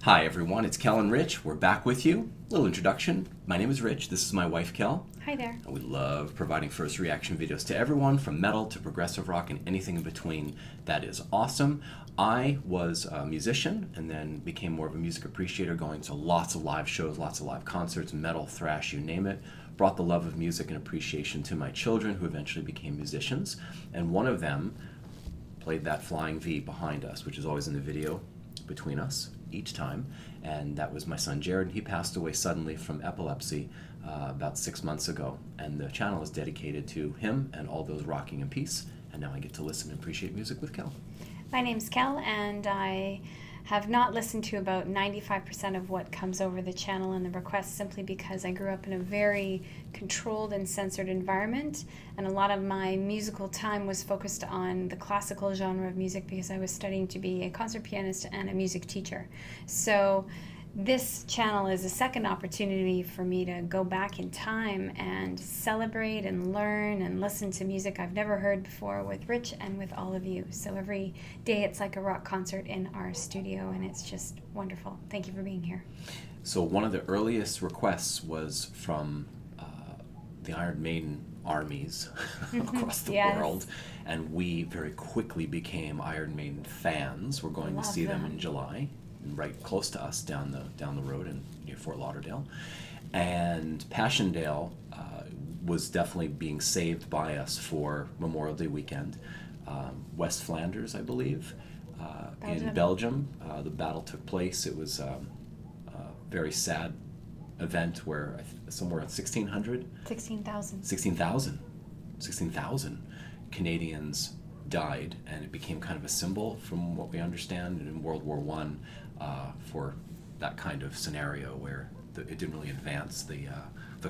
Hi everyone, it's Kel-n-Rich. We're back with you. Little introduction. My name is Rich. This is my wife Kel. Hi there. And we love providing first reaction videos to everyone from metal to progressive rock and anything in between. That is awesome. I was a musician and then became more of a music appreciator, going to lots of live shows, lots of live concerts, metal, thrash, you name it. Brought the love of music and appreciation to my children, who eventually became musicians. And one of them played that flying V behind us, which is always in the video between us each time, and that was my son Jared. He passed away suddenly from epilepsy about 6 months ago, and the channel is dedicated to him and all those rocking in peace, and now I get to listen and appreciate music with Kel. My name's Kel, and I have not listened to about 95% of what comes over the channel and the requests, simply because I grew up in a very controlled and censored environment, and a lot of my musical time was focused on the classical genre of music because I was studying to be a concert pianist and a music teacher. So this channel is a second opportunity for me to go back in time and celebrate and learn and listen to music I've never heard before with Rich and with all of you. So every day it's like a rock concert in our studio, and it's just wonderful. Thank you for being here. So one of the earliest requests was from the Iron Maiden armies across the world, and we very quickly became Iron Maiden fans. We're going to see them in July, right close to us down the road in near Fort Lauderdale. And Paschendale was definitely being saved by us for Memorial Day weekend. West Flanders, I believe, in Belgium. The battle took place. It was a very sad event where somewhere at 16,000 Canadians died, and it became kind of a symbol, from what we understand, in World War I, for that kind of scenario where it didn't really advance the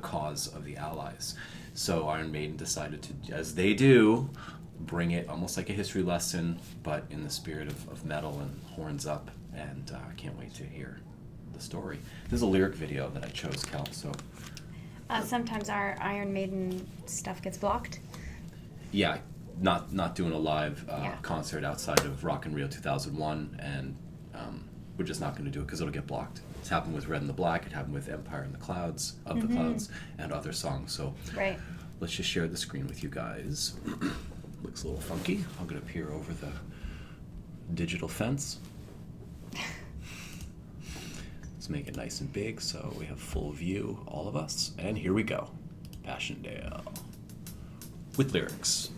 cause of the Allies. So Iron Maiden decided to, as they do, bring it almost like a history lesson, but in the spirit of metal and horns up, and I can't wait to hear the story. This is a lyric video that I chose, Kel, so... Sometimes our Iron Maiden stuff gets blocked. Yeah, not doing a live concert outside of Rock in Rio 2001, and we're just not going to do it because it'll get blocked. It's happened with Red and the Black, it happened with Empire in the Clouds, the Clouds, and other songs. So let's just share the screen with you guys. Looks a little funky. I'm going to peer over the digital fence. Let's make it nice and big so we have full view, all of us. And here we go. Paschendale. With lyrics.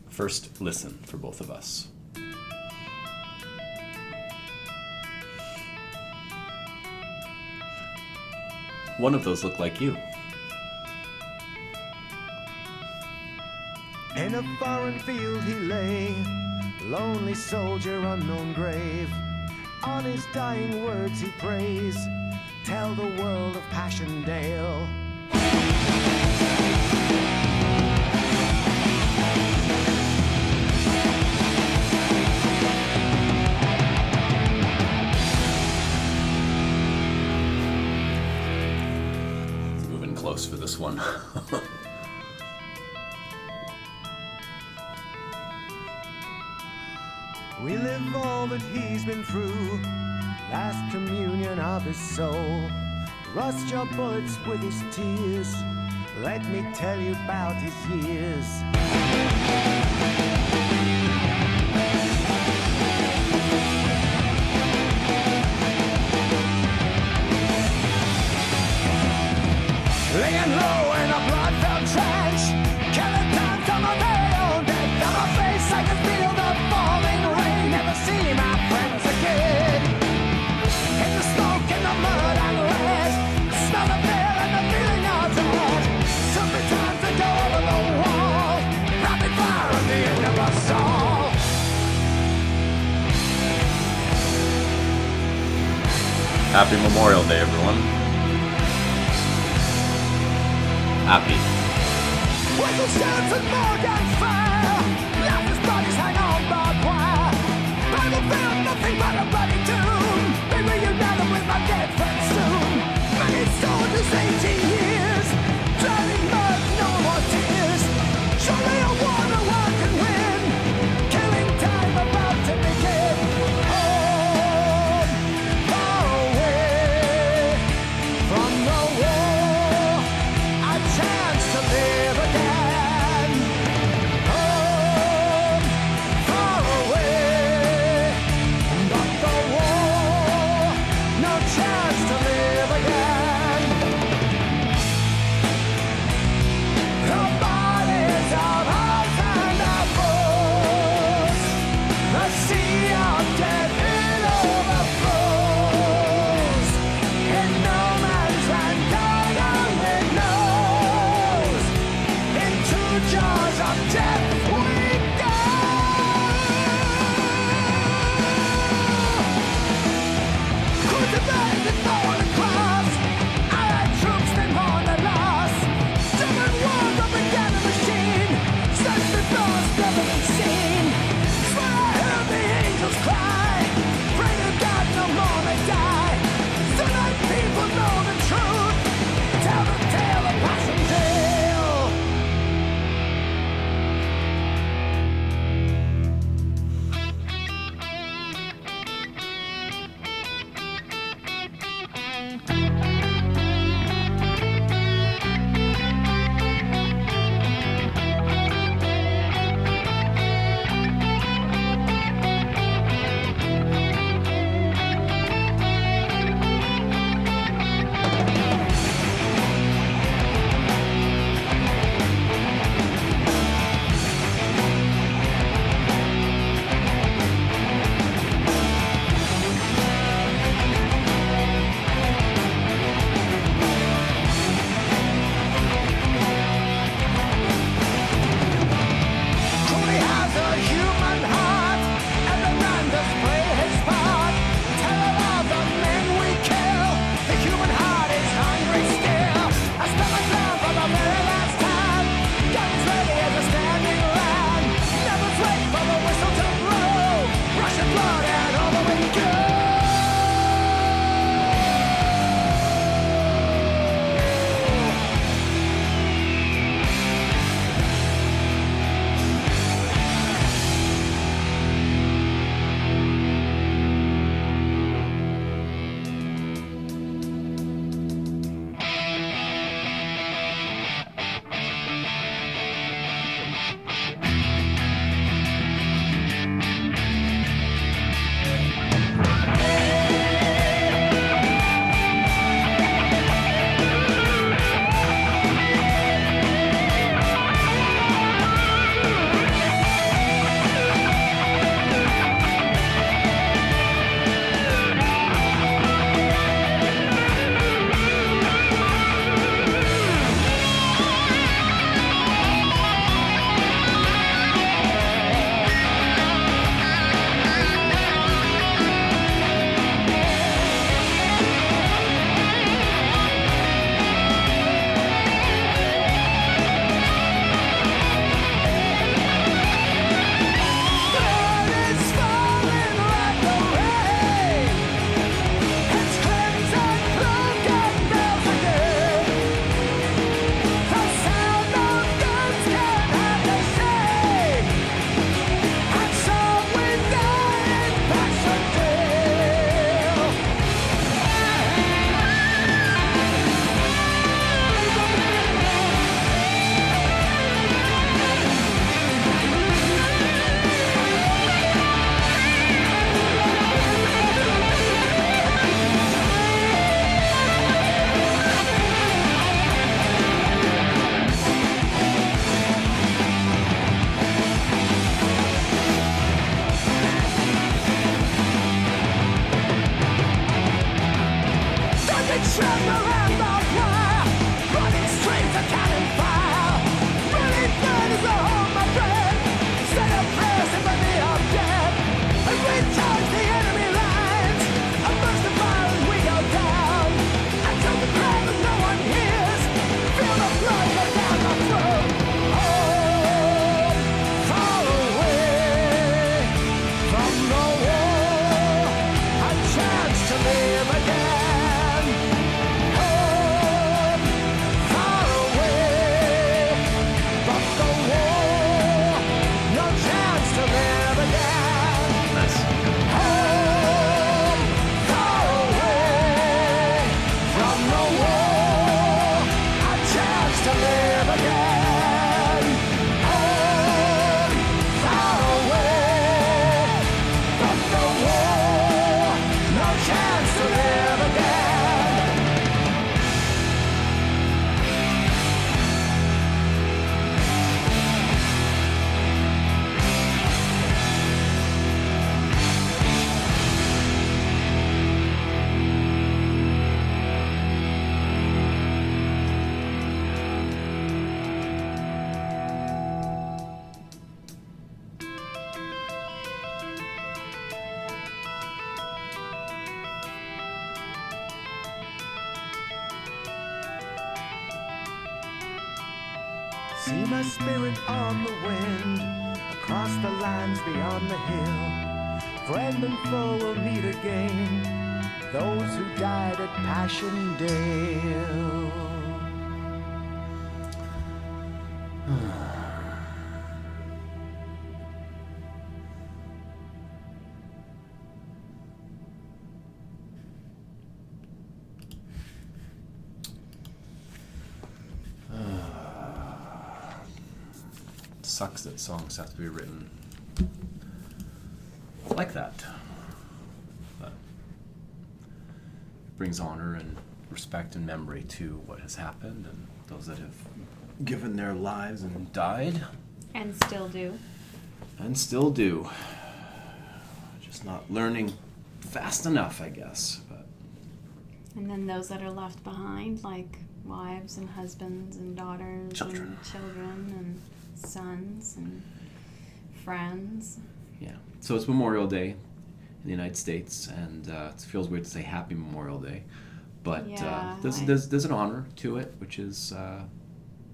First listen for both of us. One of those looked like you. In a foreign field he lay, lonely soldier, unknown grave. On his dying words he prays, tell the world of Paschendale. Moving close for this one. We live all that he's been through, last communion of his soul. Rust your bullets with his tears, let me tell you about his years. Laying low in a blood-filled trench, killing time till my very own death. On my face I can feel the falling rain. Never see my friends again. In the smoke, in the mud and lead, smell the fear and the feeling of dread. Took me time to go over the wall, rapid fire at the end of us all. Happy Memorial Day, everyone. Happy. Whistle stands and Morgan fire, lifeless bodies hang on barbed wire. Battlefield, nothing but a bloody tomb. Be reunited with my dead friends soon. Many soldiers, 18 years, drowning mud, no more tears. Surely a war no one can win, killing time about to begin. Home, tremble and barbed wire, running streets of cannon fire. Really burn is a home, my friend. Set a place in the need of death, and recharge the enemy lines. Amongst the fire as we go down, until the cry that no one hears. Feel the blood go down my throat. Home, far away from the war, a chance to live again. Home, far away from the war, no chance to live again. Nice. Home, far away from the war, a chance to live again. Home, far away from the war, no chance to live again. See my spirit on the wind, across the lands beyond the hill. Friend and foe will meet again, those who died at Paschendale. Sucks that songs have to be written like that. But brings honor and respect and memory to what has happened and those that have given their lives and died. And still do. And still do. Just not learning fast enough, I guess. But And then those that are left behind, like wives and husbands and daughters Children. and children and sons and friends. yeah. So it's Memorial Day in the United States, and it feels weird to say Happy Memorial Day, but Yeah, there's an honor to it, which is at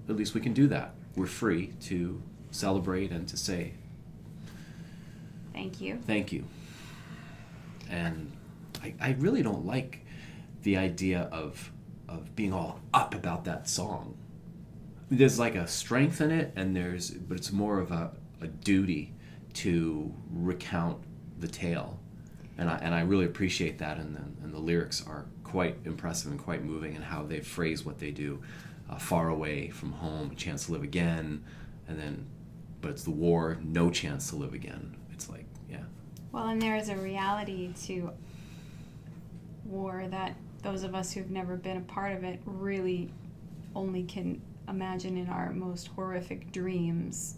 least we can do that. We're free to celebrate and to say Thank you. thank you. And I really don't like the idea of being all up about that song. There's like a strength in it, but it's more of a duty to recount the tale, and I really appreciate that, and the lyrics are quite impressive and quite moving, and how they phrase what they do. Far away from home, a chance to live again, but it's the war, no chance to live again. It's like, yeah. Well, and there is a reality to war that those of us who've never been a part of it really only can imagine in our most horrific dreams.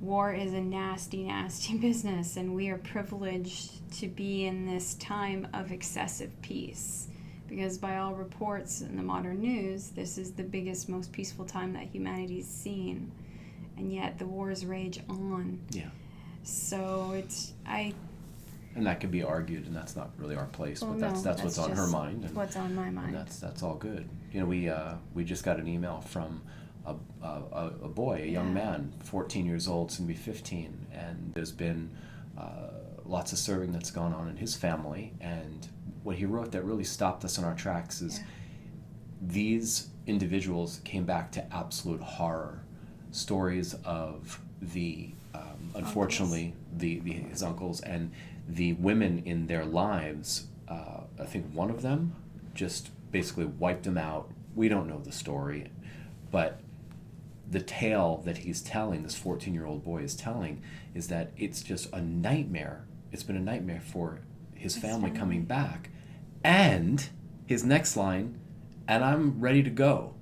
War is a nasty, nasty business, and we are privileged to be in this time of excessive peace. Because by all reports in the modern news, this is the biggest, most peaceful time that humanity's seen. And yet the wars rage on. Yeah. So And that can be argued, and that's not really our place, Well, but no, that's what's on her just mind. And, what's on my mind. and that's all good. You know, we just got an email from a boy, a young Yeah. man, 14 years old, soon to be 15, and there's been lots of serving that's gone on in his family, and what he wrote that really stopped us in our tracks is these individuals came back to absolute horror. Stories of the, unfortunately, his uncles and the women in their lives. I think one of them just basically wiped him out. We don't know the story, but the tale that he's telling, this 14-year-old boy is telling, is that it's just a nightmare. It's been a nightmare for his family coming back. And his next line, and I'm ready to go.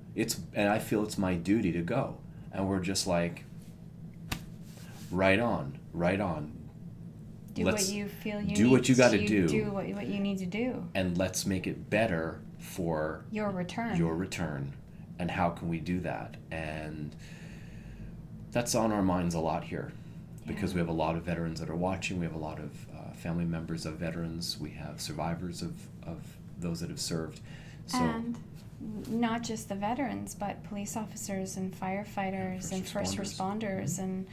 And I feel it's my duty to go. And we're just like, right on, right on. Do let's what you feel you do need what you got to do. do. Do what you need to do. And let's make it better for Your return. your return. And how can we do that? And that's on our minds a lot here, because we have a lot of veterans that are watching. We have a lot of family members of veterans. We have survivors of those that have served. So, and not just the veterans, but police officers and firefighters and first responders and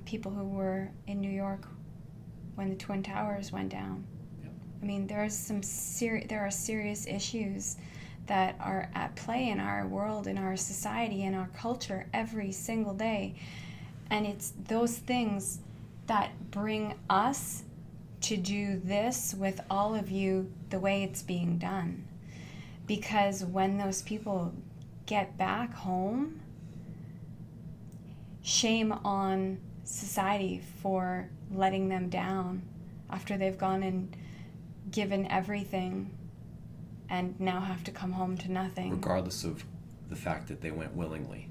people who were in New York when the Twin Towers went down. Yep. I mean, there are serious issues that are at play in our world, in our society, in our culture every single day. And it's those things that bring us to do this with all of you the way it's being done. Because when those people get back home, shame on society for letting them down after they've gone and given everything and now have to come home to nothing. regardless of the fact that they went willingly.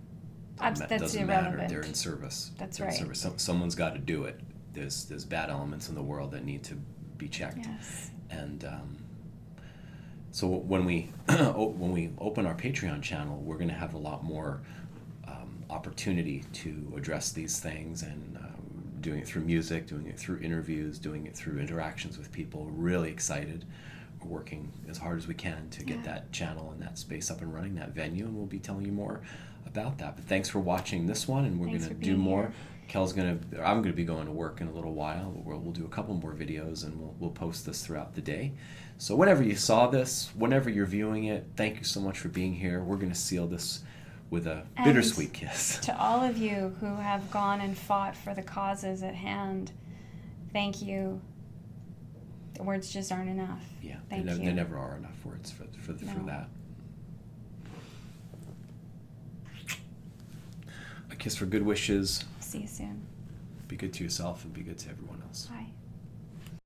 That's doesn't irrelevant. matter. They're in service. That's They're in right. service. Someone's got to do it. There's bad elements in the world that need to be checked. Yes. And so when we when we open our Patreon channel, we're going to have a lot more opportunity to address these things, and doing it through music, doing it through interviews, doing it through interactions with people. Really excited. We're working as hard as we can to get that channel and that space up and running, that venue, and we'll be telling you more about that. But thanks for watching this one, and we're going to do more. I'm going to be going to work in a little while. We'll do a couple more videos, and we'll post this throughout the day. So whenever you saw this, whenever you're viewing it, thank you so much for being here. We're going to seal this with a bittersweet kiss. To all of you who have gone and fought for the causes at hand, thank you. The words just aren't enough. Yeah, Thank there you. never are enough words for that. A kiss for good wishes. See you soon. Be good to yourself and be good to everyone else. Bye.